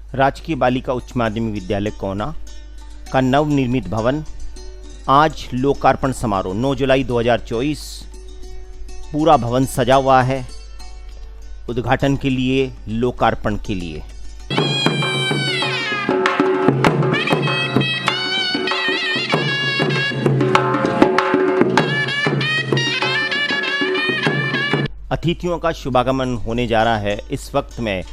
राजकीय बालिका उच्च माध्यमिक विद्यालय कोना का नवनिर्मित भवन आज लोकार्पण समारोह 9 जुलाई 2024। पूरा भवन सजा हुआ है उद्घाटन के लिए, लोकार्पण के लिए। अतिथियों का शुभागमन होने जा रहा है। इस वक्त में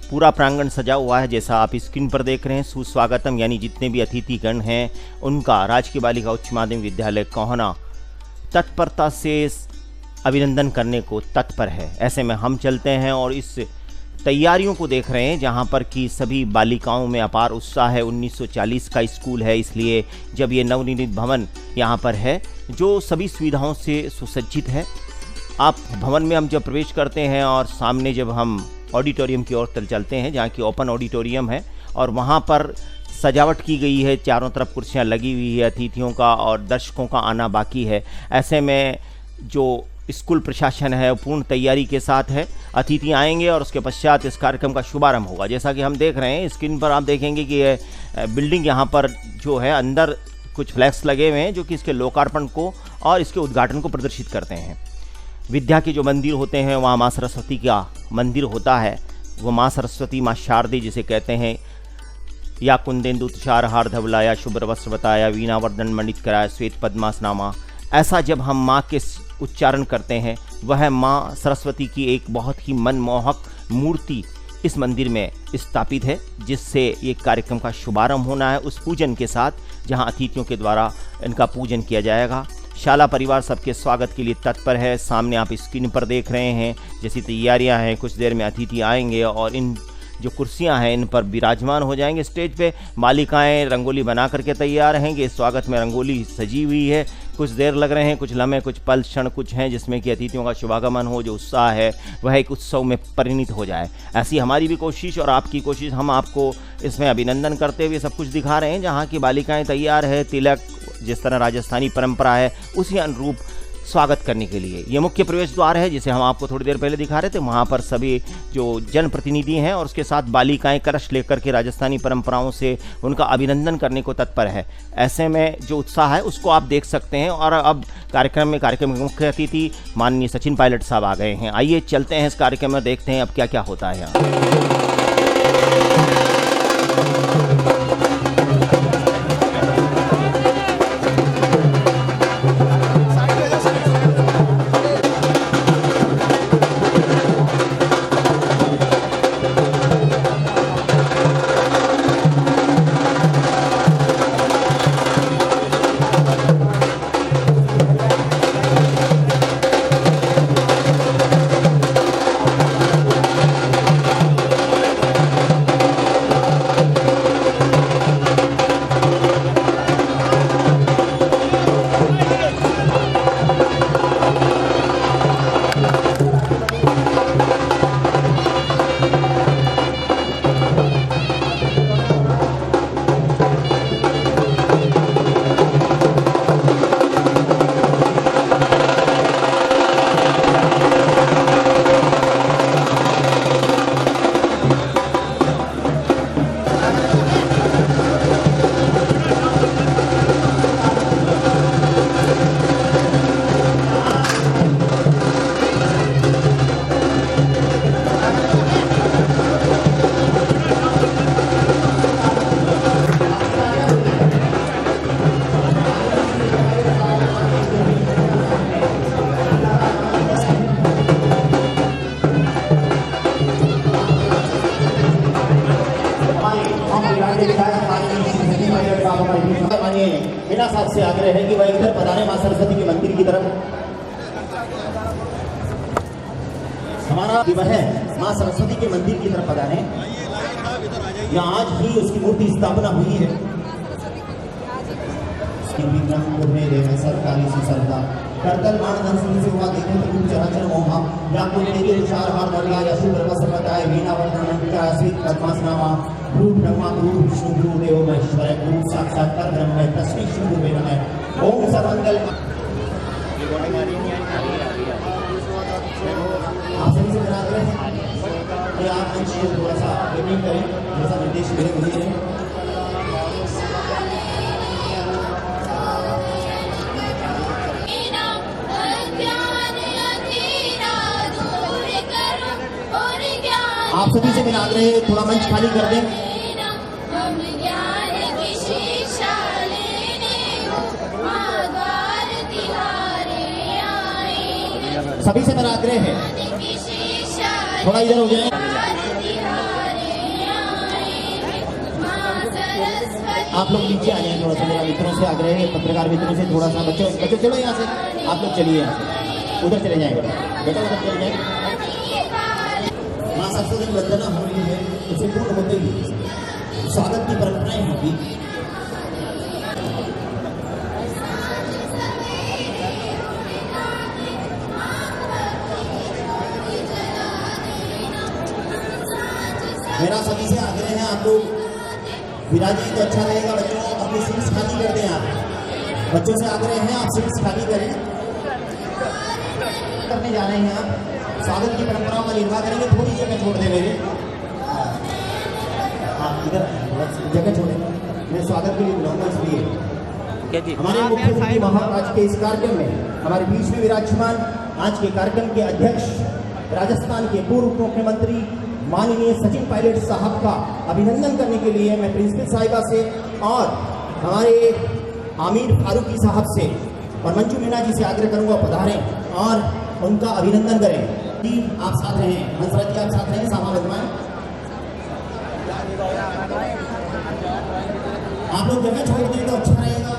पूरा प्रांगण सजा हुआ है, जैसा आप स्क्रीन पर देख रहे हैं। सुस्वागतम यानी जितने भी अतिथिगण हैं उनका राजकीय बालिका उच्च माध्यमिक विद्यालय कोना तत्परता से अभिनंदन करने को तत्पर है। ऐसे में हम चलते हैं और इस तैयारियों को देख रहे हैं, जहां पर कि सभी बालिकाओं में अपार उत्साह है। 1940 का स्कूल है, इसलिए जब ये नवनिर्मित भवन यहाँ पर है जो सभी सुविधाओं से सुसज्जित है। आप भवन में हम जब प्रवेश करते हैं और सामने जब हम ऑडिटोरियम की ओर चलते हैं, जहाँ की ओपन ऑडिटोरियम है और वहाँ पर सजावट की गई है, चारों तरफ कुर्सियाँ लगी हुई है। अतिथियों का और दर्शकों का आना बाकी है। ऐसे में जो स्कूल प्रशासन है पूर्ण तैयारी के साथ है। अतिथि आएंगे और उसके पश्चात इस कार्यक्रम का शुभारंभ होगा। जैसा कि हम देख रहे हैं स्क्रीन पर, आप देखेंगे कि ये बिल्डिंग यहाँ पर जो है अंदर कुछ फ्लैक्स लगे हुए हैं जो कि इसके लोकार्पण को और इसके उद्घाटन को प्रदर्शित करते हैं। विद्या के जो मंदिर होते हैं वहाँ माँ सरस्वती का मंदिर होता है। वो माँ सरस्वती, माँ शारदी जिसे कहते हैं, या कुंदेन्दु तुषार हार धवला, या शुभ्र वस्त्र बताया, वीणा वर्धन मंडित कराया, श्वेत पद्मासनामा। ऐसा जब हम माँ के उच्चारण करते हैं, वह माँ सरस्वती की एक बहुत ही मनमोहक मूर्ति इस मंदिर में स्थापित है, जिससे ये कार्यक्रम का शुभारंभ होना है उस पूजन के साथ, जहाँ अतिथियों के द्वारा इनका पूजन किया जाएगा। शाला परिवार सबके स्वागत के लिए तत्पर है। सामने आप स्क्रीन पर देख रहे हैं जैसी तैयारियां हैं। कुछ देर में अतिथि आएंगे और इन जो कुर्सियां हैं इन पर विराजमान हो जाएंगे। स्टेज पे बालिकाएं रंगोली बना करके तैयार रहेंगे। स्वागत में रंगोली सजी हुई है। कुछ देर लग रहे हैं, कुछ लम्हे, कुछ पल, क्षण कुछ हैं जिसमें कि अतिथियों का शुभागमन हो। जो उत्साह है वह एक उत्सव में परिणित हो जाए, ऐसी हमारी भी कोशिश और आपकी कोशिश। हम आपको इसमें अभिनंदन करते हुए सब कुछ दिखा रहे हैं। जहाँ की बालिकाएँ तैयार है, तिलक जिस तरह राजस्थानी परंपरा है उसी अनुरूप स्वागत करने के लिए। ये मुख्य प्रवेश द्वार है जिसे हम आपको थोड़ी देर पहले दिखा रहे थे। वहाँ पर सभी जो जनप्रतिनिधि हैं और उसके साथ बालिकाएं कलश लेकर के राजस्थानी परंपराओं से उनका अभिनंदन करने को तत्पर है। ऐसे में जो उत्साह है उसको आप देख सकते हैं। और अब कार्यक्रम के मुख्य अतिथि माननीय सचिन पायलट साहब आ गए हैं। आइए चलते हैं इस कार्यक्रम में, देखते हैं अब क्या क्या होता है यहाँ। मीना साहब से आग्रह है कि वह इधर पधारे मां सरस्वती के मंदिर की तरफ। हमारा वह मां सरस्वती के मंदिर की तरफ पधारे। यहाँ आज ही उसकी मूर्ति स्थापना हुई है। सरकारी सुसरता करतल मान धन से हुआ देखे तो कुछ चराचर मोहा या कोई तेरे चार हार मरला या शुभ्र वस्त्र बताए वीणा वर्धन का श्वेत पद्मासनामा रूप ब्रह्मा गुरु विष्णु गुरु देव महेश्वर गुरु साक्षात परब्रह्म है तस्मै श्री गुरुवे नमः। ओम सर्वमंगल। आप सभी से कि आप मंच को थोड़ा सा पेमेंट करें, जैसा निर्देश मिले वही करें। आप सभी से मेरा आग्रह है थोड़ा मंच खाली कर दें। सभी से मेरा आग्रह है थोड़ा इधर हो जाए। आप लोग नीचे आ जाएं, थोड़ा सा मेरा मित्रों से आग्रह है, पत्रकार मित्रों से थोड़ा सा। बच्चों चलो यहाँ से, आप लोग चलिए यहाँ से, उधर चले जाएं बेटा उधर चले जाएं। माँ सरस्वती की वंदना हो रही है, उसे पूर्ण होते ही स्वागत की परंपराएं होगी। मेरा सभी से आग्रह है आप लोग विराजें तो अच्छा रहेगा। बच्चों अपनी सीट्स खाली कर दें। आप बच्चों से आग्रह है आप सीट्स खाली करें। करने जा रहे हैं आप स्वागत की परंपराओं का निर्वाह करेंगे। थोड़ी जगह छोड़ दे मेरे, हाँ इधर जगह छोड़े, मैं स्वागत के लिए बुलाऊंगा। इसलिए हमारे मुख्यमंत्री महोदय आज के इस कार्यक्रम में हमारे बीच में विराजमान, आज के कार्यक्रम के अध्यक्ष राजस्थान के पूर्व मुख्यमंत्री माननीय सचिन पायलट साहब का अभिनंदन करने के लिए मैं प्रिंसिपल साहिबा से और हमारे आमिर फारूकी साहब से और मंजू मीना जी से आग्रह करूंगा पधारें और उनका अभिनंदन करें। जी आप साथ रहें, हंसराज जी आप साथ रहें, सामा बजवाएं। आप लोग जगह छोड़ दें तो अच्छा रहेगा।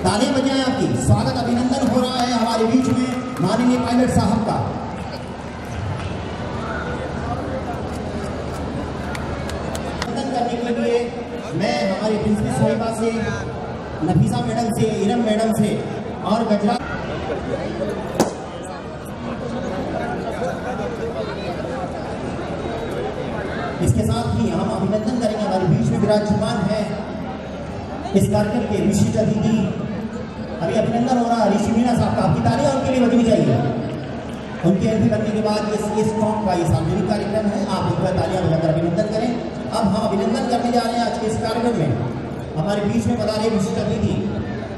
तालियां बजाएं आपकी। स्वागत अभिनंदन हो रहा है हमारे बीच में माननीय पायलट साहब का। अभिनंदन करने के लिए मैं हमारे प्रिंसिपल साहिबा से, नफीसा मैडम से, इरम मैडम से और गजरा इसके साथ ही हम अभिनंदन करेंगे। हमारे बीच में विराजमान है इस कार्यक्रम के विशिष्ट अतिथि, अभी अभिनंदन हो रहा है ऋषि मीना साहब का। आपकी तालियां उनके लिए बजनी चाहिए। उनके एंट्री करने के बाद इस टॉक का ये सार्वजनिक कार्यक्रम है, आप उनका तालियां बजाकर अभिनंदन करें। अब हम अभिनंदन करने जा रहे हैं आज के इस कार्यक्रम में। हमारे बीच में पधारे विशिष्ट अतिथि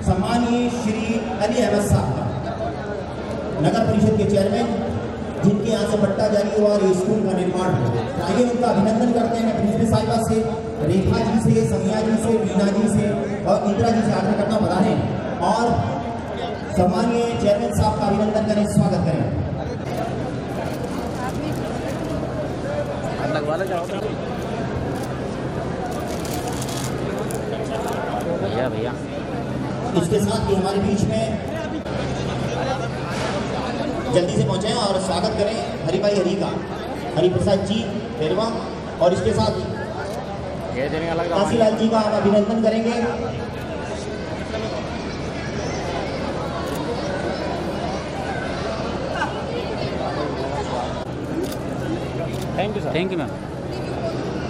सम्मानीय श्री अली अहमद साहब, नगर परिषद के चेयरमैन, जिनके यहाँ से पट्टा जारी हुआ और ये स्कूल का निर्माण हुआ। आइए उनका अभिनंदन करते हैं। मैं प्रिंसिपल साहिबा से, रेखा जी से, समिया जी से, मीना जी से और इंदिरा जी से आग्रह करना पधारें और सम्मानीय चेयरमैन साहब का अभिनंदन करें, स्वागत करें। भैया इसके साथ ही हमारे बीच में जल्दी से पहुंचे और स्वागत करें हरिभाई हरी का, हरिप्रसाद जी पेरवा, और इसके साथ काशीलाल जी का हम अभिनंदन करेंगे। Thank you ma'am.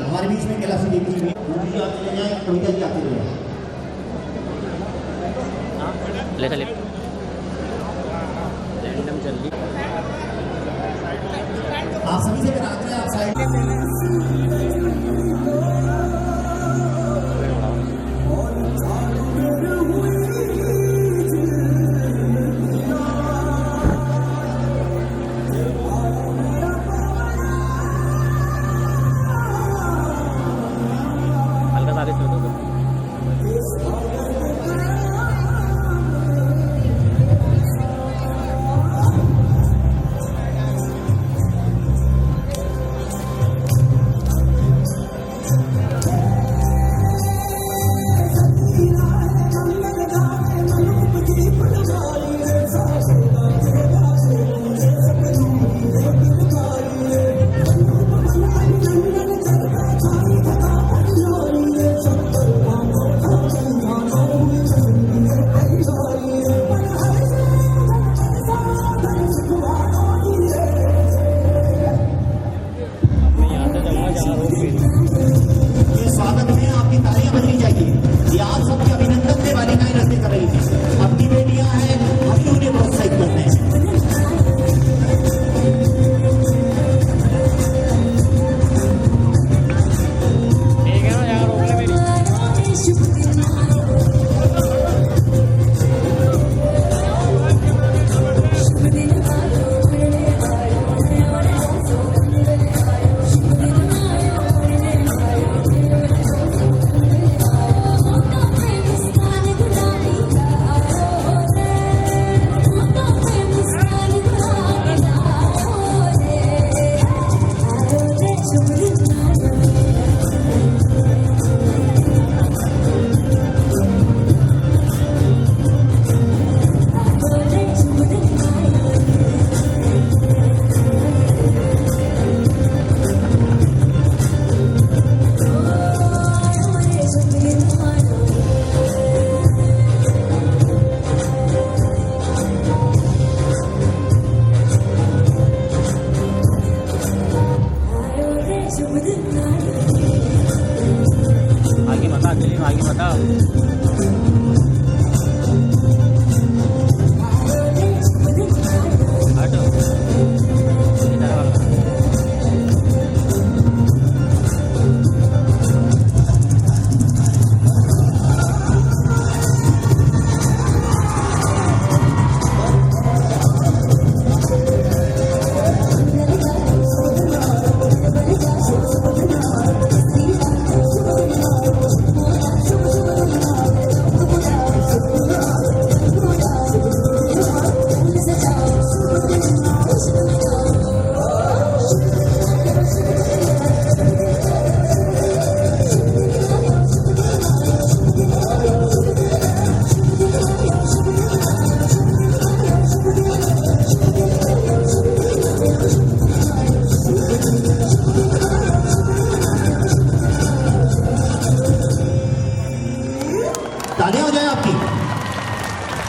हमारे बीच में कैलाशी देवी जी भी, जी आप चले जाएं, कविता जी आते रहे। ले जल्दी आप सभी से मेरा आग्रह, आप साइड हल्का सा आगे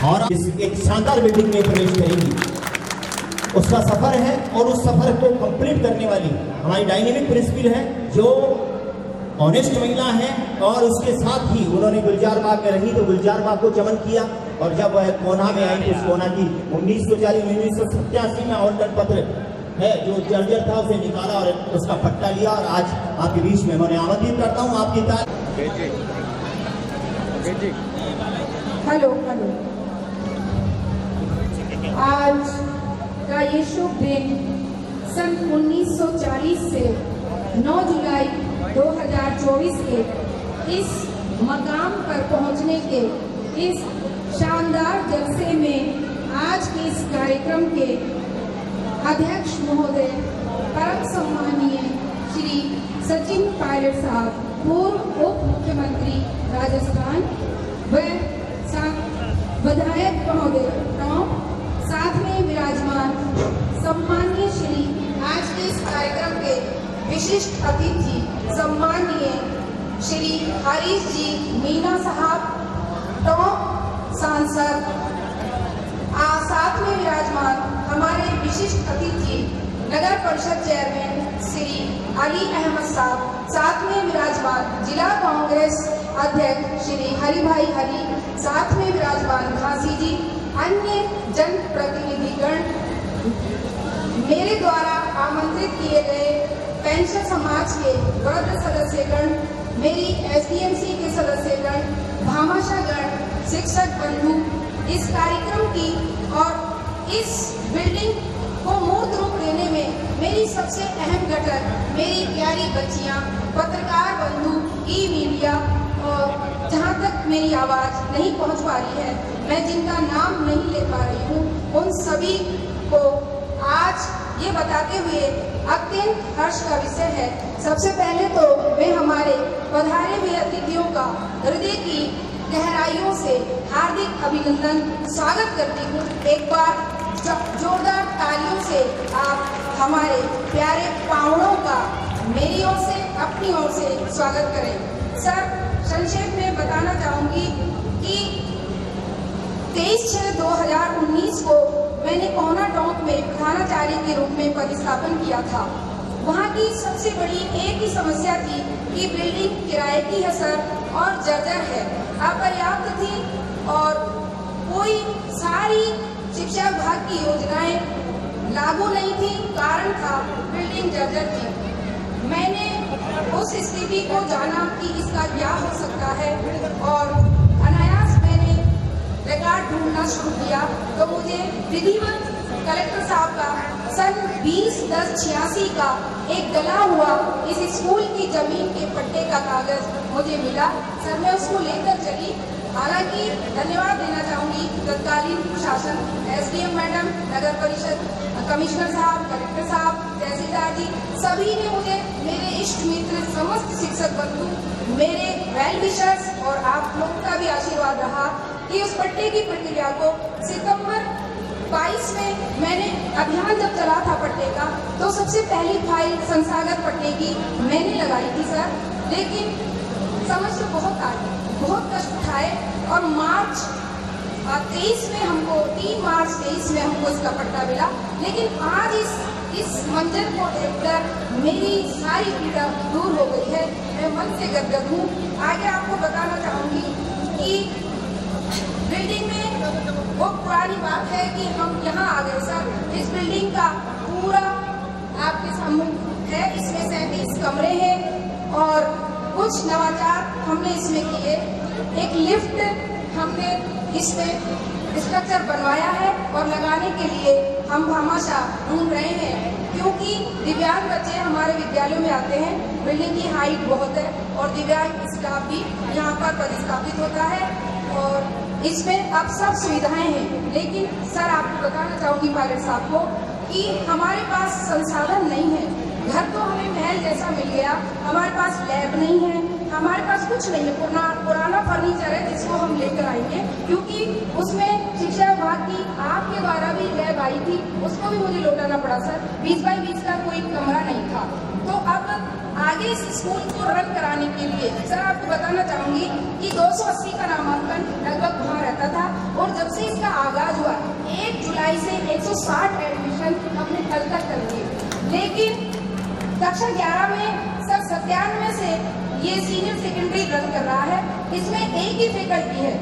और एक शानदार बिल्डिंग में प्रवेश करेगी। उसका सफर है और उस सफर को कंप्लीट करने वाली हमारी डायनेमिक प्रिंसिपल है, जो ऑनेस्ट महिला है, और उसके साथ ही उन्होंने गुलजार बाग में रही तो गुलजार बाग को चमन किया, और जब वह कोना में आई तो उस कोना की 1987 में आवंटन पत्र है जो जर्जर था उसे निकाला और उसका पट्टा लिया, और आज आपके बीच में मैं आमंत्रित करता हूँ आपकी हेलो हेलो। आज का ये शुभ दिन सन 1940 से 9 जुलाई 2024 के इस मकाम पर पहुंचने के इस शानदार जलसे में आज के इस कार्यक्रम के अध्यक्ष महोदय परम सम्मानीय श्री सचिन पायलट साहब, पूर्व उप मुख्यमंत्री राजस्थान, व विधायक महोदय टॉप, साथ में विराजमान सम्मानीय श्री आज के इस कार्यक्रम के विशिष्ट अतिथि सम्मानीय श्री हरीश जी मीना साहब, टॉप सांसद, साथ में विराजमान हमारे विशिष्ट अतिथि नगर परिषद चेयरमैन श्री अली अहमद साहब, साथ में विराजमान जिला कांग्रेस अध्यक्ष श्री हरि भाई हरी, साथ में विराजमान घासी जी, अन्य जनप्रतिनिधिगण, मेरे द्वारा आमंत्रित किए गए पेंशन समाज के वृद्ध सदस्यगण, मेरी एसडीएमसी के सदस्यगण, भामाशाहगण, शिक्षक बंधु, इस कार्यक्रम की और इस बिल्डिंग को मूर्त रूप देने में मेरी सबसे अहम घटक मेरी प्यारी बच्चियां, पत्रकार बंधु, ई मीडिया, और जहां तक मेरी आवाज नहीं पहुंच पा रही है, मैं जिनका नाम नहीं ले पा रही हूं, उन सभी को आज ये बताते हुए अत्यंत हर्ष का विषय है। सबसे पहले तो मैं हमारे पधारे हुए अतिथियों का हृदय की गहराइयों से हार्दिक अभिनंदन स्वागत करती हूँ। एक बार जोरदार तालियों से आप हमारे प्यारे पाहुणों का मेरी ओर से, अपनी ओर से स्वागत करें। सर, संक्षेप में बताना चाहूंगी कि 23/6/2019 को मैंने कोना टोंक में प्रधानाचार्य के रूप में पदस्थापन किया था। वहाँ की सबसे बड़ी एक ही समस्या थी कि बिल्डिंग किराए की है सर, और जर्जर है, अपर्याप्त थी, और कोई सारी शिक्षा विभाग की योजनाएं लागू नहीं थी। कारण था बिल्डिंग जर्जर थी। मैंने उस स्थिति को जाना कि इसका क्या हो सकता है, और अनायास मैंने रिकॉर्ड ढूंढना शुरू किया तो मुझे विधिवत कलेक्टर साहब का सन 20/10/86 का एक गला हुआ इस स्कूल की जमीन के पट्टे का कागज मुझे मिला। सर, मैं उसको लेकर चली। हालांकि धन्यवाद देना चाहूंगी तत्कालीन प्रशासन, एसडीएम मैडम, नगर परिषद कमिश्नर साहब, कलेक्टर साहब, तहसीलदार जी, सभी ने मुझे, मेरे इष्ट मित्र, समस्त शिक्षक बंधु, मेरे वेल विशर्स और आप लोग का भी आशीर्वाद रहा कि उस पट्टे की प्रक्रिया को सितंबर 22 में मैंने अभियान जब चला था पट्टे का, तो सबसे पहली फाइल संस्थागत पट्टे की मैंने लगाई थी सर। लेकिन समझ तो बहुत आई, बहुत कष्ट उठाए, और मार्च 23 में हमको 3 मार्च 23 में हमको इसका पट्टा मिला। लेकिन आज इस मंजर को देखकर मेरी सारी पीड़ा दूर हो गई है। मैं मन से गदगद हूँ। आगे आपको बताना चाहूँगी कि बिल्डिंग में वो पुरानी बात है कि हम यहाँ आ गए सर। इस बिल्डिंग का पूरा आपके सामने है, इसमें 37 कमरे हैं और कुछ नवाचार हमने इसमें किए। एक लिफ्ट हमने इसमें स्ट्रक्चर बनवाया है और लगाने के लिए हम भामाशाह ढूंढ रहे हैं, क्योंकि दिव्यांग बच्चे हमारे विद्यालयों में आते हैं। बिल्डिंग की हाइट बहुत है और दिव्यांग स्टाफ भी यहाँ पर पदस्थापित होता है, और इसमें अब सब सुविधाएं हैं। लेकिन सर, आपको बताना चाहूँगी पायलट साहब को कि हमारे पास संसाधन नहीं है। घर तो हमें महल जैसा मिल गया, हमारे पास लैब नहीं है, हमारे पास कुछ नहीं है। पुराना फर्नीचर है जिसको हम लेकर आएंगे, क्योंकि उसमें शिक्षा विभाग की आपके द्वारा भी लैब आई थी, उसको भी मुझे लौटाना पड़ा सर। 20x20 का कोई कमरा नहीं था। तो अब आगे इस स्कूल को रन कराने के लिए सर, आपको बताना चाहूंगी कि 280 का नामांकन लगभग वहाँ रहता था, और जब से इसका जुलाई से 160 एडमिशन हमने कल तक कर दिए, लेकिन कक्षा 11 में सर 97 से ये सीनियर सेकेंडरी रन कर रहा है। इसमें एक ही फैकल्टी है,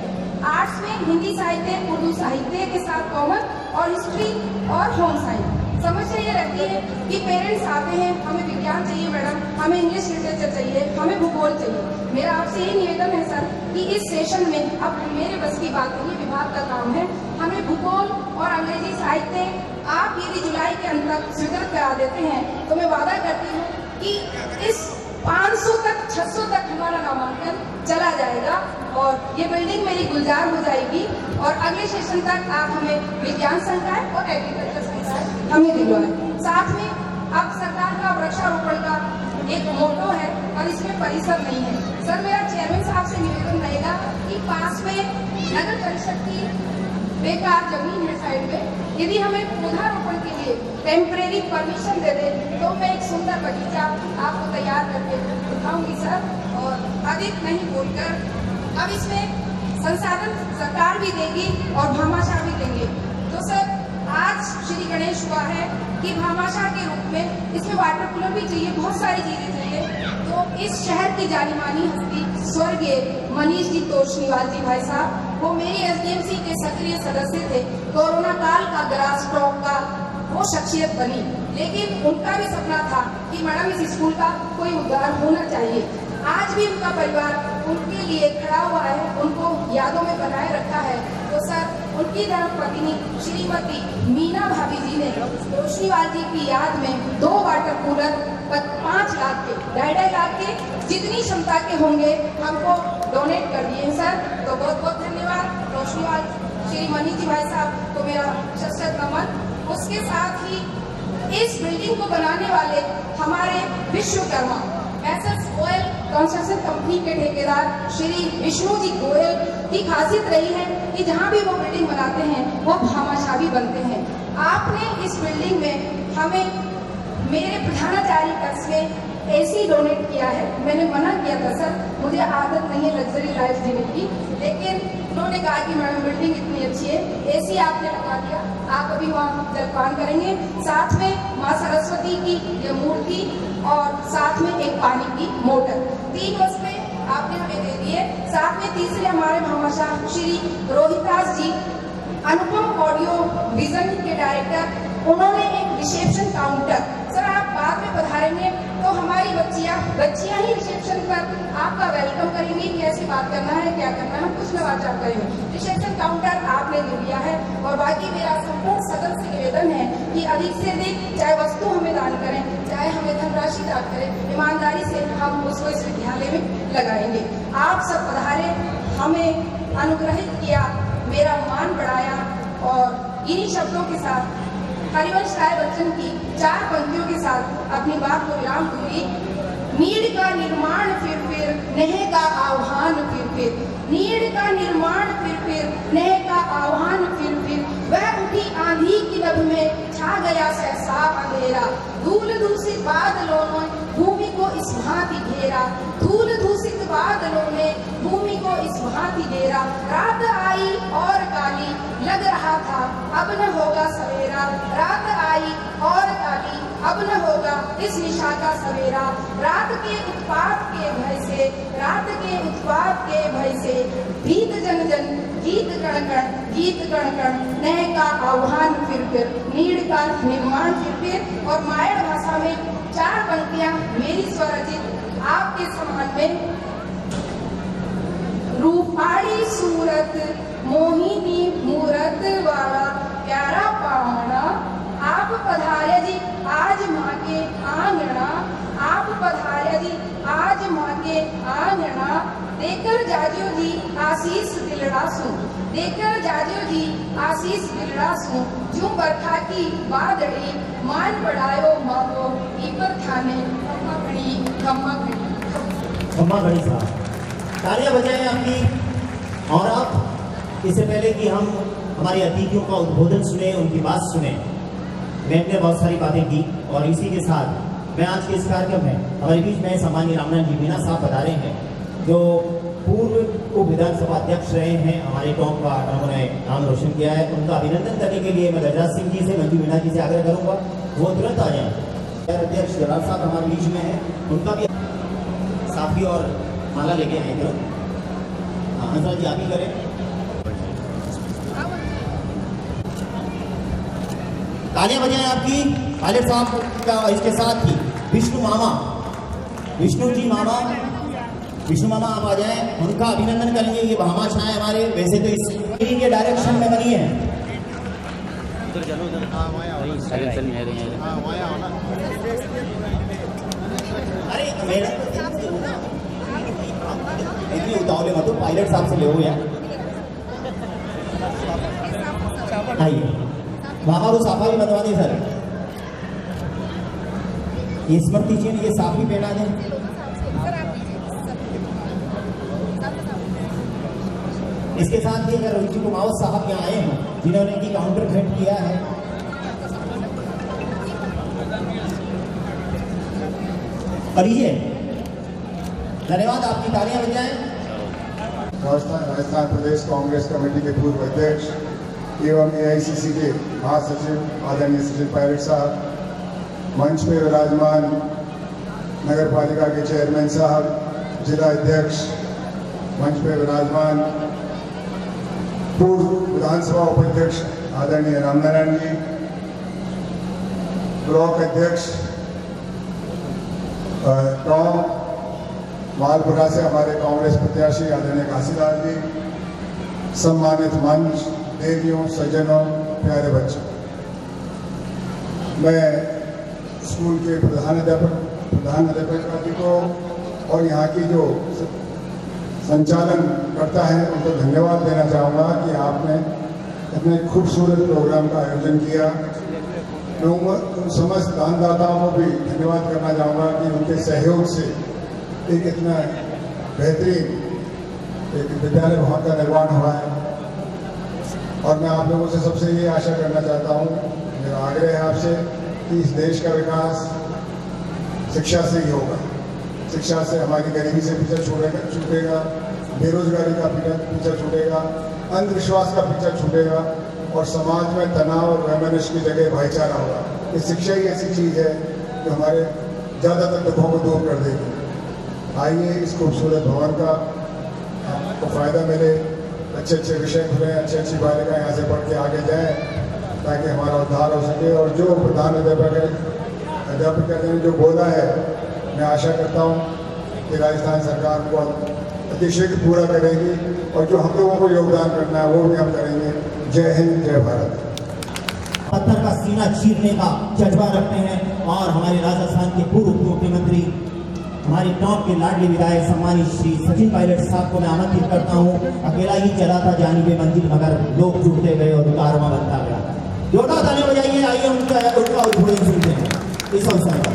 आर्ट्स में हिंदी साहित्य, उर्दू साहित्य के साथ कॉमन और हिस्ट्री और होम साइंस। समस्या ये रहती है कि पेरेंट्स आते हैं, हमें विज्ञान चाहिए मैडम, हमें इंग्लिश लिटरेचर चाहिए, हमें भूगोल चाहिए। मेरा आपसे यही निवेदन है सर कि इस सेशन में, अब मेरे बस की बात नहीं, विभाग का काम है, हमें भूगोल और अंग्रेजी साहित्य आप यदि जुलाई के अंत तक स्वीकृत करा देते हैं तो मैं वादा करती हूँ कि इस 500 तक 600 तक हमारा नामांकन चला जाएगा और ये बिल्डिंग मेरी गुलजार हो जाएगी और अगले सेशन तक आप हमें विज्ञान संकाय और एग्रीकल्चर संकाय हमें दिलवाएं। साथ में अब सरकार का वृक्षारोपण का एक मोटो है और इसमें परिसर नहीं है। सर मेरा चेयरमैन साहब से निवेदन रहेगा कि पास में नगर परिषद की बेकार जमीन है साइड में, यदि हमें पौधारोपण के लिए टेम्परेरी परमिशन दे दे तो मैं एक सुंदर बगीचा आपको तैयार करके दिखाऊंगी सर। और अधिक नहीं बोलकर अब इसमें संसाधन सरकार भी देगी और भामाशाह भी देंगे। तो सर आज श्री गणेश हुआ है कि भामाशाह के रूप में इसमें वाटर कूलर भी चाहिए, बहुत सारी चीजें चाहिए। तो इस शहर की जानी मानी हस्ती स्वर्गीय मनीष जी तोषनीवाल जी भाई साहब, वो मेरी एसडीएमसी के सक्रिय सदस्य थे, कोरोना काल का ग्रास स्ट्रोक का वो शख्सियत बनी, लेकिन उनका भी सपना था कि मैडम इस स्कूल का कोई उद्धार होना चाहिए। आज भी उनका परिवार उनके लिए खड़ा हुआ है, उनको यादों में बनाए रखा है। तो सर उनकी धर्मपत्नी श्रीमती मीना भाभी जी ने तोषनीवाल जी की याद में 2 वाटर कूलर 5 लाख के 2.5 लाख के जितनी क्षमता के होंगे हमको डोनेट कर दिए हैं सर। तो बहुत बहुत धन्यवाद तोषनीवाल श्री मनीष जी भाई साहब को मेरा शत नमन। उसके साथ ही इस बिल्डिंग को बनाने वाले हमारे Vishwakarma SS Goyal construction company के ठेकेदार श्री विष्णु जी गोयल की खासियत रही है कि जहां भी वो बिल्डिंग बनाते हैं वो भामाशाह भी बनते हैं। आपने इस बिल्डिंग में हमें मेरे प्रधानाचार्य कक्ष में एसी डोनेट किया है। मैंने मना किया था सर, मुझे आदत नहीं है लग्जरी लाइफ जीने की, लेकिन उन्होंने कहा कि मैडम बिल्डिंग इतनी अच्छी है, एसी आपने लगा दिया, आप अभी वहाँ जलपान करेंगे। साथ में माँ सरस्वती की ये मूर्ति और साथ में एक पानी की मोटर, 3 वस्त्रें आपने हमें दे दिए। साथ में तीसरे हमारे भामाशाह श्री रोहितास जी अनुपम ऑडियो विजन के डायरेक्टर, उन्होंने एक रिसेप्शन काउंटर, सर आप बाद में पधारेंगे तो हमारी बच्चियां ही रिसेप्शन पर आपका वेलकम करेंगी, कैसे बात करना है, क्या करना है, हम कुछ नवाचार करेंगे। रिसेप्शन काउंटर आपने दे दिया है और बाकी मेरा संपूर्ण सदन से निवेदन है कि अधिक से अधिक चाहे वस्तु हमें दान करें, चाहे हमें धनराशि दान करें, ईमानदारी से हम उसको इस विद्यालय में लगाएंगे। आप सब पधारे, हमें अनुग्रहित किया, मेरा मान बढ़ाया और इन्हीं शब्दों के साथ हरिवंश राय बच्चन की 4 पंक्तियों के साथ अपनी बात को विराम दूंगी। नीड़ का निर्माण फिर नह का आह्वान फिर नीड़ का निर्माण फिर नह का आह्वान फिर वह उठी आंधी की नभ में छा गया सहसा अंधेरा, धूल दूषित बादलों ने भूमि को इस भांति घेरा, धूल दूषित बादलों ने भूमि को इस भांति घेरा, रात आई और काली लग रहा था अब न होगा सवेरा, रात आई और काली अब न होगा इस निशा का सवेरा, रात के उत्पात के भय से, रात के उत्पात के भय से भीत जन जन गीत कण कण नह का आह्वान फिर नीड़ का निर्माण फिर। और मायड़ भाषा में 4 पंक्तियां मेरी स्वरचित आपके सम्मान में। रूपाड़ी सूरत मोहिनी मूरत वाला प्यारा पावना, आप पधारे जी आज माँ के आंगना, आप पधारे जी आज माँ के आंगना, देकर जाजो जी आशीष दिलड़ा सू, देकर जाजो जी आशीष दिलड़ा सू, जो बरखा की बादड़ी मान बढ़ायो माँ को ईपर थाने खम्मा घड़ी साहब तालियां बजाएं आपकी। और अब इससे पहले कि हम हमारे अतिथियों का उद्बोधन सुने, उनकी बात सुने, मैंने बहुत सारी बातें की और इसी के साथ मैं आज के इस कार्यक्रम में हमारे बीच में सम्मानीय रामनाथ जी मीना साहब बता रहे हैं, जो पूर्व उप विधानसभा अध्यक्ष रहे हैं, हमारे टोंक का उन्होंने नाम रोशन किया है। उनका अभिनंदन करने के लिए मैं गजराज सिंह जी से, मंजू मीणा जी से आग्रह करूंगा वो तुरंत आ जाए। अध्यक्ष जलाल साहब हमारे बीच में है, उनका भी साफी और माला लेके आए तुरंत। हंसराज जी आप ही करें। तालियां बजाएं आपकी पायलट साहब का। इसके साथ ही विष्णु मामा, विष्णु जी मामा, विष्णु मामा आप आ जाएं, उनका अभिनंदन करेंगे। ये भामाशाएं हमारे वैसे तो इस मीटिंग के डायरेक्शन में बनी है। अरे मैडम इतनी उतावले मत हो, पायलट साहब से ले हो यार। आइए मामा को साफा भी बनवा दें सर। ये स्मृति जी ने ये साफी पहना दें। इसके साथ ही अगर रोहित जी कुमावत साहब यहाँ आए हैं जिन्होंने की काउंटर भेंट किया है, करिए। धन्यवाद, आपकी तालियां बजाएं। राजस्थान प्रदेश कांग्रेस कमेटी के पूर्व अध्यक्ष एवं AICC के महासचिव आदरणीय सचिन पायलट साहब, मंच में विराजमान नगर पालिका के चेयरमैन साहब, जिला अध्यक्ष, मंच में विराजमान पूर्व विधानसभा उपाध्यक्ष आदरणीय रामनारायण जी, ब्लॉक अध्यक्ष टोंक मालपुरा से हमारे कांग्रेस प्रत्याशी आदरणीय काशीलाल जी, सम्मानित मंच, देवियों, सज्जनों, प्यारे बच्चों, मैं स्कूल के प्रधानाध्यापक जी को और यहाँ की जो संचालन करता है उनको धन्यवाद देना चाहूँगा कि आपने इतने खूबसूरत प्रोग्राम का आयोजन किया। उन समस्त दानदाताओं को भी धन्यवाद करना चाहूँगा कि उनके सहयोग से एक इतना बेहतरीन एक विद्यालय भवन का निर्माण हुआ है। और मैं आप लोगों से सबसे ये आशा करना चाहता हूँ, मेरा आग्रह है आपसे कि इस देश का विकास शिक्षा से ही होगा। शिक्षा से हमारी गरीबी से पीछा छूटेगा, बेरोजगारी का पीछा छूटेगा, अंधविश्वास का पीछा छूटेगा और समाज में तनाव और वैमनस्य की जगह भाईचारा होगा। ये शिक्षा ही ऐसी चीज़ है जो हमारे ज़्यादातर दुखों को दूर कर देगी। आइए इस खूबसूरत भवन का आपको फ़ायदा मिले, अच्छे अच्छे विषय खुलें, अच्छी बालिका यहाँ से पढ़ के आगे जाएँ ताकि हमारा उद्धार हो सके। और जो अध्यापक ने जो बोला है, मैं आशा करता हूँ कि राजस्थान सरकार को अतिशीघ्र पूरा करेगी और जो हम लोगों को योगदान करना है वो भी हम करेंगे। जय हिंद, जय भारत। पत्थर का सीना चीरने का जज्बा रखते हैं और हमारे राजस्थान के पूर्व मुख्यमंत्री, हमारे टोंक के लाडली विधायक सम्मानित श्री सचिन पायलट साहब को मैं आमंत्रित करता हूँ। अकेला ही चला था जानिबे मंजिल, मगर लोग जुड़ते गए और कारवां बनता गया। जोरदार तालियां बजाइए। आइए उनका उद्बोधन सुनते हैं इस अवसर पर।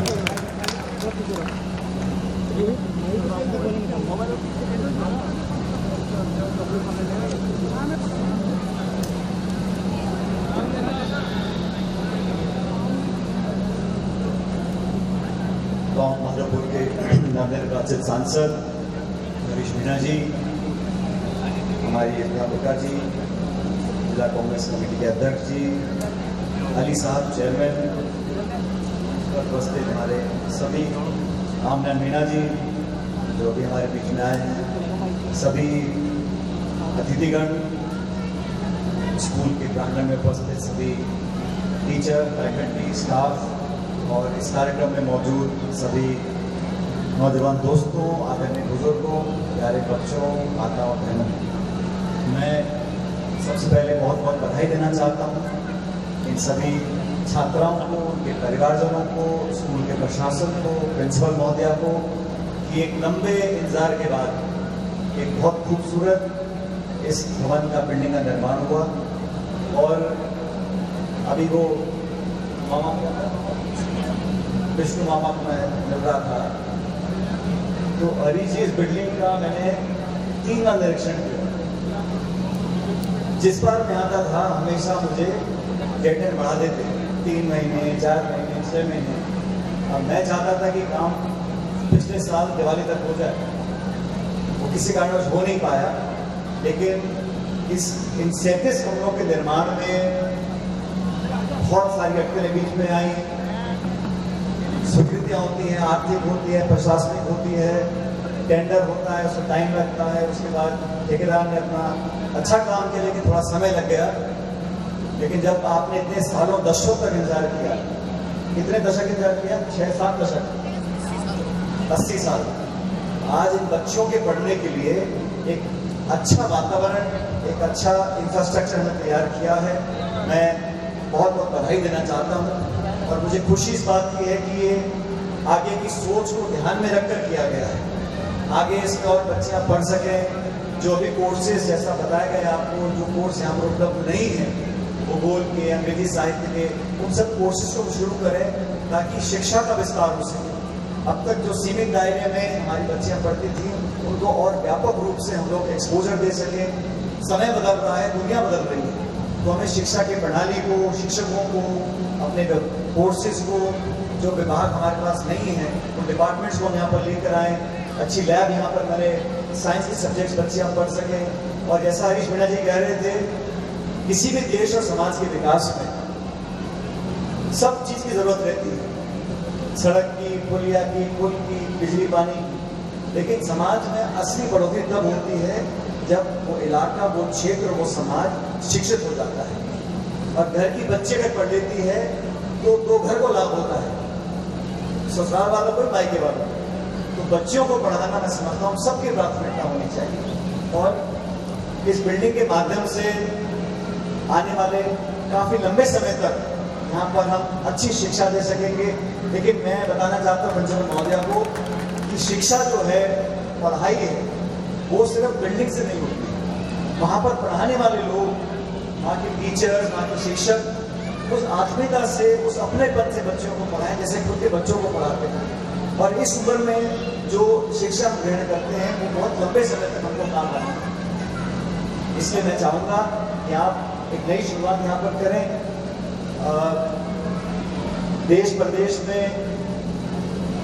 टोंक मधुपुर के नवनिर्वाचित सांसद हरीश मीणा जी, हमारी अध्यापिका जी, जिला कांग्रेस कमेटी के अध्यक्ष जी, अली साहब चेयरमैन, उपस्थित हमारे सभी, रामनारायण मीणा जी जो भी हमारे बीच में आए हैं, सभी अतिथिगण, स्कूल के प्रांगण में उपस्थित सभी टीचर, फैकल्टी, स्टाफ और इस कार्यक्रम में मौजूद सभी नौजवान दोस्तों, आदरणीय बुजुर्गों, प्यारे बच्चों, माताओं, बहनों, मैं सबसे पहले बहुत बहुत बधाई देना चाहता हूँ इन सभी छात्राओं को, उनके परिवारजनों को, स्कूल के प्रशासन को, प्रिंसिपल महोदया को कि एक लंबे इंतजार के बाद एक बहुत खूबसूरत इस भवन का, बिल्डिंग का निर्माण हुआ। और अभी वो मामा विष्णु मामा को मैं मिल रहा था तो हरीश जी, इस बिल्डिंग का मैंने 3 बार निरीक्षण किया। जिस बार मैं आता था हमेशा मुझे डेडलाइन बढ़ा देते, 3 महीने, 4 महीने, 6 महीने। अब मैं चाहता था कि काम पिछले साल दिवाली तक हो जाए, वो किसी कारणवश हो नहीं पाया, लेकिन इन 37 कमरों के निर्माण में बहुत सारी अटकलें बीच में आई, स्वीकृतियाँ होती हैं, आर्थिक होती है, प्रशासनिक होती है, टेंडर होता है, उसमें टाइम लगता है, उसके बाद ठेकेदार ने अपना अच्छा काम किया लेकिन थोड़ा समय लग गया। लेकिन जब आपने इतने सालों दशकों तक इंतजार किया, कितने दशक इंतजार किया? 6-7 दशक, 80 साल। आज इन बच्चों के पढ़ने के लिए एक अच्छा वातावरण, एक अच्छा इंफ्रास्ट्रक्चर हमने तैयार किया है। मैं बहुत बहुत बधाई देना चाहता हूँ और मुझे खुशी इस बात की है कि ये आगे की सोच को ध्यान में रखकर किया गया है। आगे इसमें और बच्चियाँ पढ़ सकें, जो भी कोर्सेज जैसा बताया गया आपको, जो कोर्स यहाँ पर उपलब्ध नहीं है, भूगोल के, अंग्रेजी साहित्य के, उन सब कोर्सेज को शुरू करें ताकि शिक्षा का विस्तार हो सके। अब तक जो सीमित दायरे में हमारी बच्चियाँ पढ़ती थी, उनको और व्यापक रूप से हम लोग एक्सपोजर दे सकें। समय बदल रहा है, दुनिया बदल रही है, तो हमें शिक्षा की प्रणाली को, शिक्षकों को, अपने कोर्सेज को, जो विभाग हमारे पास नहीं है, उन डिपार्टमेंट्स को हम यहाँ पर लेकर आएँ। अच्छी लैब यहाँ पर मेरे साइंस के सब्जेक्ट्स बच्चियाँ पढ़ सकें। और जैसा हरीश मीणा जी कह रहे थे, किसी भी देश और समाज के विकास में सब चीज़ की ज़रूरत रहती है, सड़क की, पुलिया की, पुल की, बिजली पानी की, लेकिन समाज में असली बढ़ोतरी तब होती है जब वो इलाका, वो क्षेत्र, वो समाज शिक्षित हो जाता है। और घर की बच्ची अगर पढ़ लेती है तो घर को लाभ होता है, ससुराल वालों को, मायके वालों को। तो बच्चों को पढ़ाना, मैं समझता हूँ, सबकी प्राथमिकता होनी चाहिए। और इस बिल्डिंग के माध्यम से आने वाले काफ़ी लंबे समय तक यहाँ पर हम अच्छी शिक्षा दे सकेंगे। लेकिन मैं बताना चाहता हूँ प्रिंसिपल महोदया को कि शिक्षा जो है, पढ़ाई है, वो सिर्फ बिल्डिंग से नहीं होती। वहाँ पर पढ़ाने वाले लोग, वहाँ के टीचर्स, वहाँ के शिक्षक उस आत्मीयता से, उस अपनेपन से बच्चों को पढ़ाएं जैसे खुद के बच्चों को पढ़ाते हैं। और इस उम्र में जो शिक्षा हम ग्रहण करते हैं वो बहुत लंबे समय तक हमको काम आना है। इसलिए मैं चाहूँगा कि आप एक नई शुरुआत यहाँ पर करें। देश प्रदेश में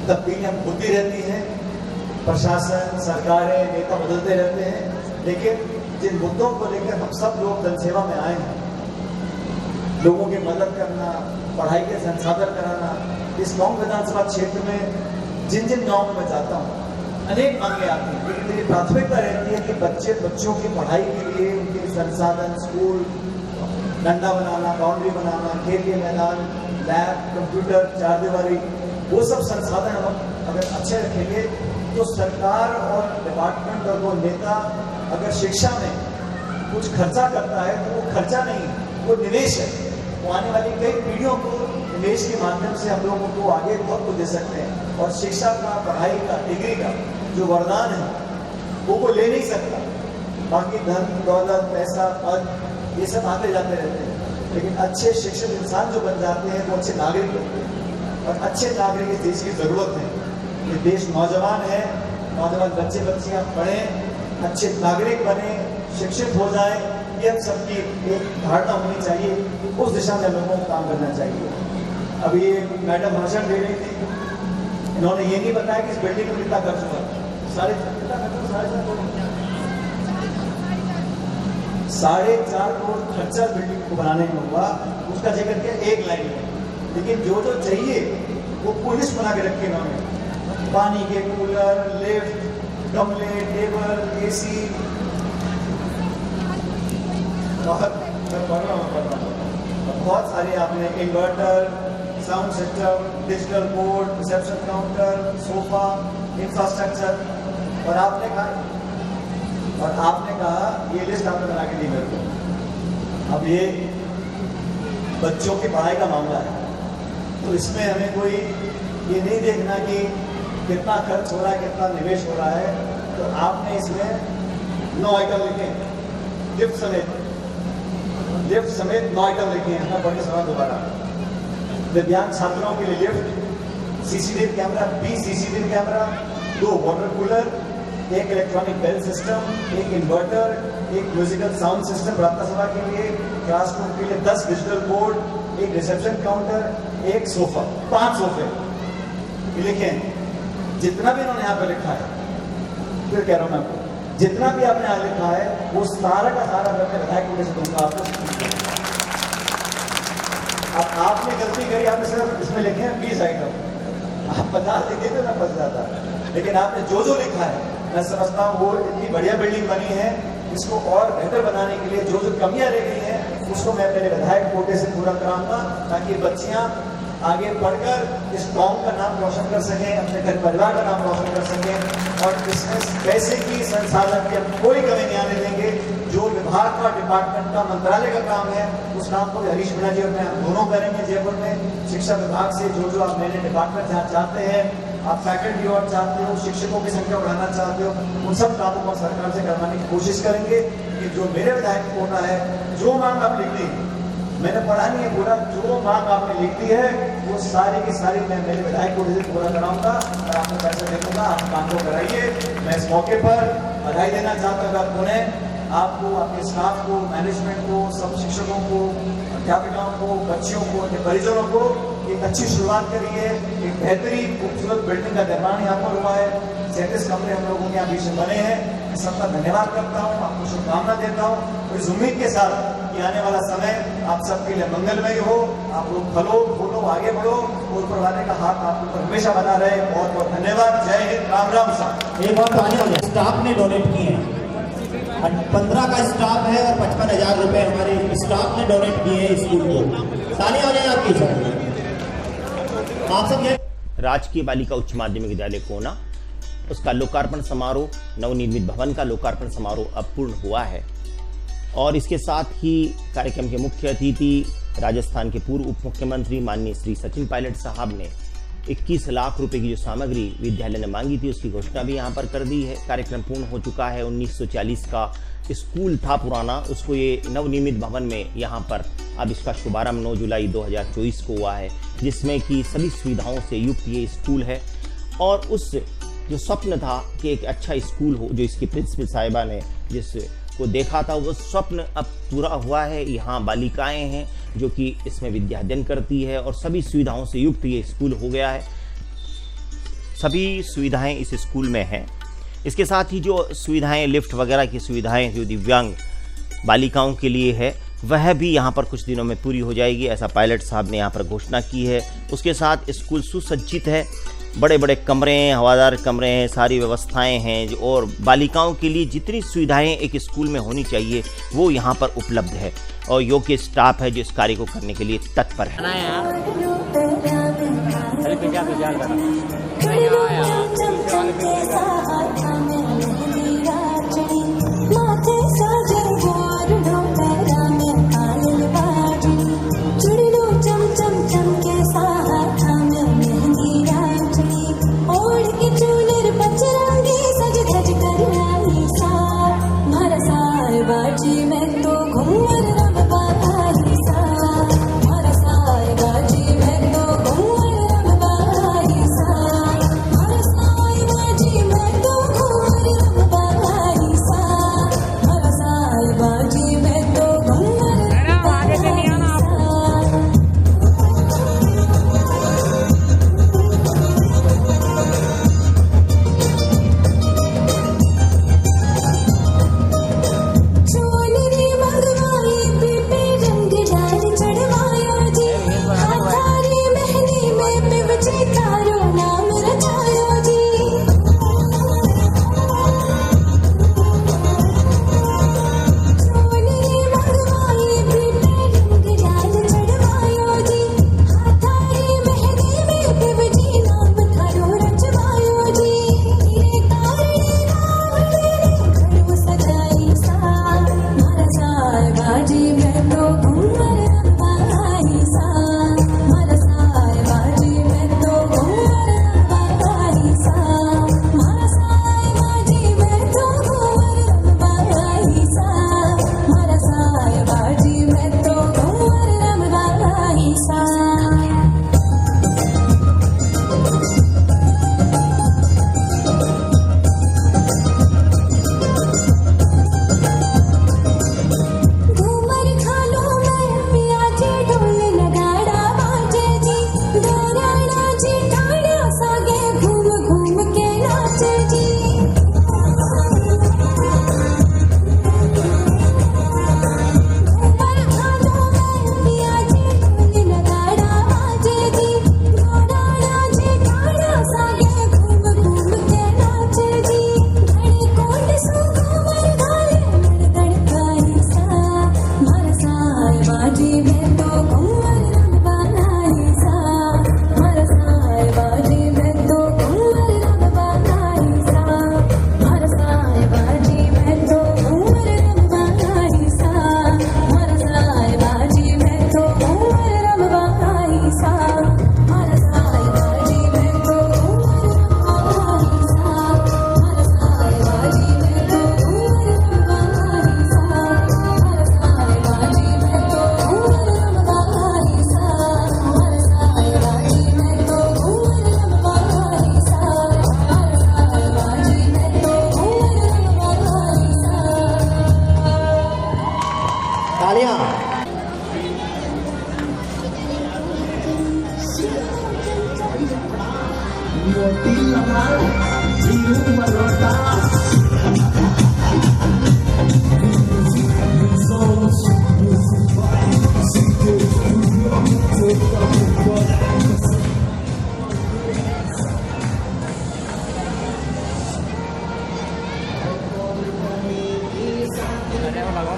तब्दीलियाँ होती रहती हैं, प्रशासन, सरकारें, नेता बदलते रहते हैं, लेकिन जिन मुद्दों को लेकर हम सब लोग जनसेवा में आए हैं, लोगों की मदद करना, पढ़ाई के संसाधन कराना, इस गाँव विधानसभा क्षेत्र में जिन जिन गाँव में मैं जाता हूँ, अनेक मांगे आती हैं, लेकिन मेरी प्राथमिकता रहती है कि बच्चों की पढ़ाई के लिए उनके संसाधन, स्कूल, डंडा बनाना, बाउंड्री बनाना, खेल के मैदान, लैब, कंप्यूटर, चारदीवारी, वो सब संसाधन हम अगर अच्छे रखेंगे तो सरकार और डिपार्टमेंट और वो नेता अगर शिक्षा में कुछ खर्चा करता है तो वो खर्चा नहीं, वो निवेश है। वो आने वाली कई पीढ़ियों को निवेश के माध्यम से हम लोगों को आगे बहुत कुछ दे सकते हैं। और शिक्षा का, पढ़ाई का, डिग्री का जो वरदान है वो ले नहीं सकता। बाकी धन, दौलत, पैसा, पद, ये सब आते जाते रहते हैं, लेकिन अच्छे शिक्षित इंसान जो बन जाते हैं वो अच्छे नागरिक होते हैं। और अच्छे नागरिक इस देश की ज़रूरत है। ये देश नौजवान है, नौजवान बच्चे बच्चियाँ पढ़ें, अच्छे नागरिक बने, शिक्षित हो जाए, ये हम सबकी एक धारणा होनी चाहिए। उस दिशा में लोगों को काम करना चाहिए। अभी मैडम भाषण दे रही थी, इन्होंने ये नहीं बताया कि इस बिल्डिंग में कितना खर्च हुआ। 4.5 करोड़ खर्चा बिल्डिंग को बनाने में हुआ, उसका जिक्र किया एक लाइन में। लेकिन जो जो चाहिए वो पुलिस बना के रखे इन्होंने, पानी के कूलर, लिफ्ट, गमले, टेबल, एसी, बहुत सारे आपने inverter, sound system, digital board, reception counter, sofa, infrastructure. और आपने कहा ये लिस्ट आपने बना के दी मेरे को। अब ये बच्चों की पढ़ाई का मामला है, तो इसमें हमें कोई ये नहीं देखना कि कितना खर्च हो रहा है, कितना निवेश हो रहा है। तो आपने इसमें 9 आइटम लिखे, लिफ्ट समेत 9 आइटम लिखे हैं। मैं पढ़ने समय दोबारा, दिव्यांग छात्रों के लिए lift, CCTV camera, 20 CCTV camera, 2 water cooler, 1 electronic bell system, 1 inverter, 1 musical sound system प्रार्थना सभा के लिए, क्लासरूम के लिए 10 digital board, 1 reception counter, 1 sofa, 5 सोफे लिखे। जितना भी इन्होंने यहाँ पे लिखा है, फिर कह रहा हूँ मैं आपको, जितना भी आपने यहाँ लिखा है वो सारा का सारा मैं अपने विधायक कोटे से दूंगा आपको। अब आपने गलती करी, आपने सिर्फ इसमें लिखे हैं 20 आइटम, आप 50 लिखे थे ना बच जाता, लेकिन आपने जो लिखा है मैं समझता हूँ वो इतनी बढ़िया बिल्डिंग बनी है, इसको और बेहतर बनाने के लिए जो कमियां रह गई हैं उसको मैं मेरे विधायक कोटे से पूरा कराऊंगा, ताकि बच्चियां आगे पढ़कर इस गांव का नाम रोशन कर सकें, अपने घर परिवार का नाम रोशन कर सकें, और इसमें पैसे की संसाधन की कोई कमी नहीं आने देंगे। जो विभाग का, डिपार्टमेंट का, मंत्रालय का काम है उस काम को हरीश मीणा जी और मैं दोनों करेंगे जयपुर में। शिक्षा विभाग से जो आप नए डिपार्टमेंट जहाँ चाहते हैं, आप फैकल्टी और चाहते हो, शिक्षकों की संख्या बढ़ाना चाहते हो, उन सब कामों को सरकार से करवाने की कोशिश करेंगे। कि जो मेरे विधायक को होना है, जो मांग आप लिख दी, मैंने पढ़ा नहीं है पूरा, जो मांग आपने लिख दी है वो सारी की सारी मैं मेरे विधायक को पूरा कराऊंगा और आपको पैसे दे दूंगा, आप काम को कराइए। मैं इस मौके पर बधाई देना चाहता हूँ आपको, आपको, आपके स्टाफ को, मैनेजमेंट को, सब शिक्षकों को, अध्यापिकाओं को, बच्चियों को, उनके परिजनों को एक अच्छी शुरुआत करी है। एक बेहतरीन खूबसूरत बिल्डिंग का निर्माण यहाँ पर हुआ है, 37 कमरे हम लोगों के यहाँ बीच में बने हैं। मैं सबका धन्यवाद करता हूँ, आपको शुभकामना देता हूँ और इस उम्मीद के साथ कि आने वाला समय आप सबके लिए मंगलमय हो, आप लोग फलो फूलो आगे बढ़ो, ऊपर वाले का हाथ आपके ऊपर हमेशा बना रहे। बहुत बहुत धन्यवाद। जय हिंद, राम राम साहब। एक बार ताली हो जाए। स्टाफ ने डोनेट किए हैं, 15 का स्टाफ है और 55,000 रुपए हमारे स्टाफ ने डोनेट किए हैं स्कूल को। ताली हो जाए आपकी साथ। आप सब ये राजकीय बालिका उच्च माध्यमिक विद्यालय कोना, उसका लोकार्पण समारोह, नवनिर्मित भवन का लोकार्पण समारोह अब पूर्ण हुआ है और इसके साथ ही कार्यक्रम के मुख्य अतिथि राजस्थान के पूर्व उप मुख्यमंत्री माननीय श्री सचिन पायलट साहब ने 21 लाख रुपए की जो सामग्री विद्यालय ने मांगी थी उसकी घोषणा भी यहाँ पर कर दी है। कार्यक्रम पूर्ण हो चुका है। 1940 का स्कूल था पुराना, उसको ये नवनिर्मित भवन में यहाँ पर अब इसका शुभारंभ 9 जुलाई 2024 को हुआ है, जिसमें कि सभी सुविधाओं से युक्त ये स्कूल है। और उस जो स्वप्न था कि एक अच्छा स्कूल हो, जो इसकी प्रिंसिपल साहिबा ने जिसको देखा था, वो स्वप्न अब पूरा हुआ है। यहाँ बालिकाएं हैं जो कि इसमें विद्या अध्ययन करती है और सभी सुविधाओं से युक्त ये स्कूल हो गया है। सभी सुविधाएं इस स्कूल में हैं। इसके साथ ही जो सुविधाएं, लिफ्ट वगैरह की सुविधाएं जो दिव्यांग बालिकाओं के लिए है, वह भी यहाँ पर कुछ दिनों में पूरी हो जाएगी, ऐसा पायलट साहब ने यहाँ पर घोषणा की है। उसके साथ स्कूल सुसज्जित है, बड़े बड़े कमरे हैं, हवादार कमरे हैं, सारी व्यवस्थाएं हैं और बालिकाओं के लिए जितनी सुविधाएं एक स्कूल में होनी चाहिए वो यहाँ पर उपलब्ध है और योग्य स्टाफ है जो इस कार्य को करने के लिए तत्पर है।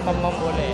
Mong boleh.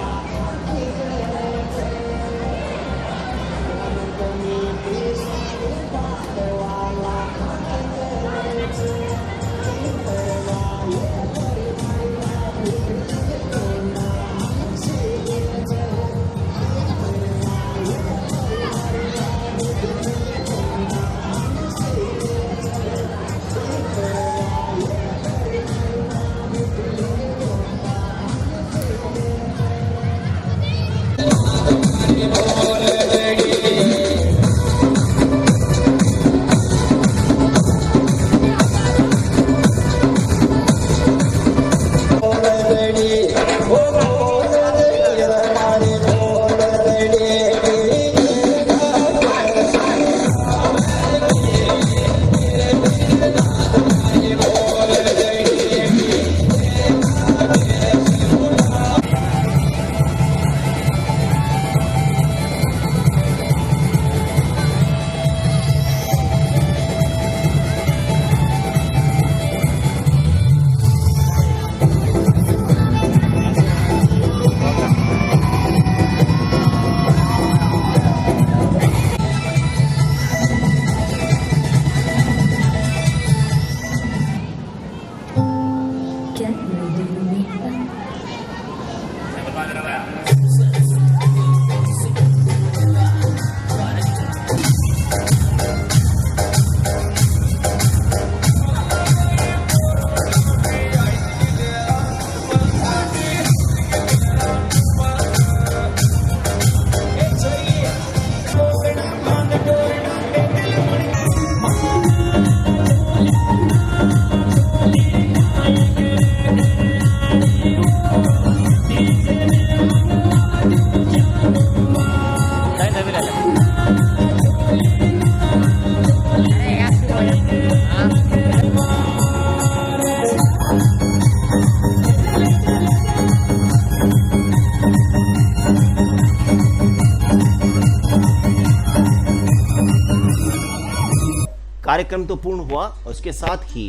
कार्यक्रम तो पूर्ण हुआ। उसके साथ ही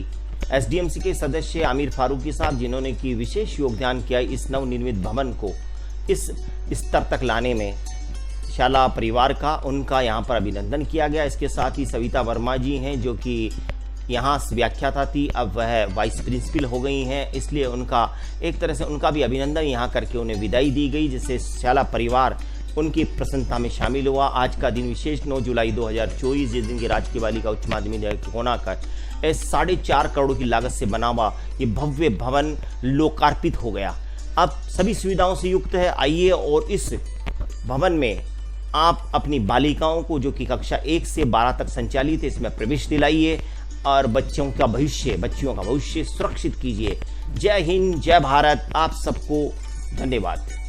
एसडीएमसी के सदस्य आमिर फारूकी साहब, जिन्होंने की विशेष योगदान किया इस नवनिर्मित भवन को इस स्तर तक लाने में, शाला परिवार का उनका यहाँ पर अभिनंदन किया गया। इसके साथ ही सविता वर्मा जी हैं जो कि यहाँ व्याख्याता थी, अब वह वाइस प्रिंसिपल हो गई हैं, इसलिए उनका एक तरह से उनका भी अभिनंदन यहाँ करके उन्हें विदाई दी गई, जिससे शाला परिवार उनकी प्रसन्नता में शामिल हुआ। आज का दिन विशेष 9 जुलाई 2024 जिस दिन की राजकीय बालिका उच्च माध्यमिक होना कर 4.5 करोड़ की लागत से बना हुआ ये भव्य भवन लोकार्पित हो गया। अब सभी सुविधाओं से युक्त है। आइए और इस भवन में आप अपनी बालिकाओं को, जो कि कक्षा 1 से 12 तक संचालित है, इसमें प्रवेश दिलाइए और बच्चियों का भविष्य सुरक्षित कीजिए। जय हिंद, जय भारत। आप सबको धन्यवाद।